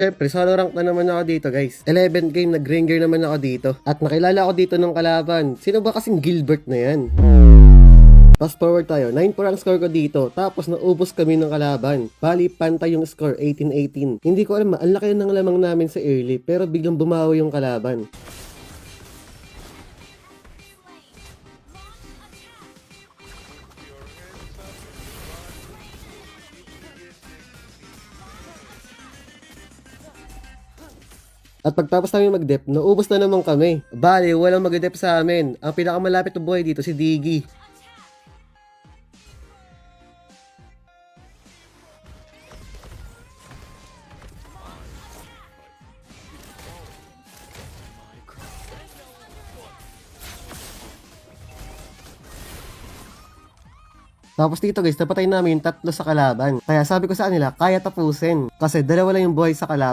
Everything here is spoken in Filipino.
Siyempre, solo rank na naman ako dito guys. 11th game, nag-ringer naman ako dito. At nakilala ako dito ng kalaban. Sino ba kasing Gilbert na yan? Fast forward tayo, 9-4 ang score ko dito. Tapos naubos kami ng kalaban. Bali, pantay yung score, 18-18. Hindi ko alam, ang laki ng lamang namin sa early. Pero biglang bumawi yung kalaban. At pagtapos namin mag-dep, naubos na naman kami. Bali, walang mag-dep sa amin. Ang pinakamalapit na buhay dito, si Diggy. Tapos dito guys, napatay namin 3 sa kalaban. Kaya sabi ko sa kanila, kaya tapusin. Kasi dalawa lang yung buhay sa kalaban.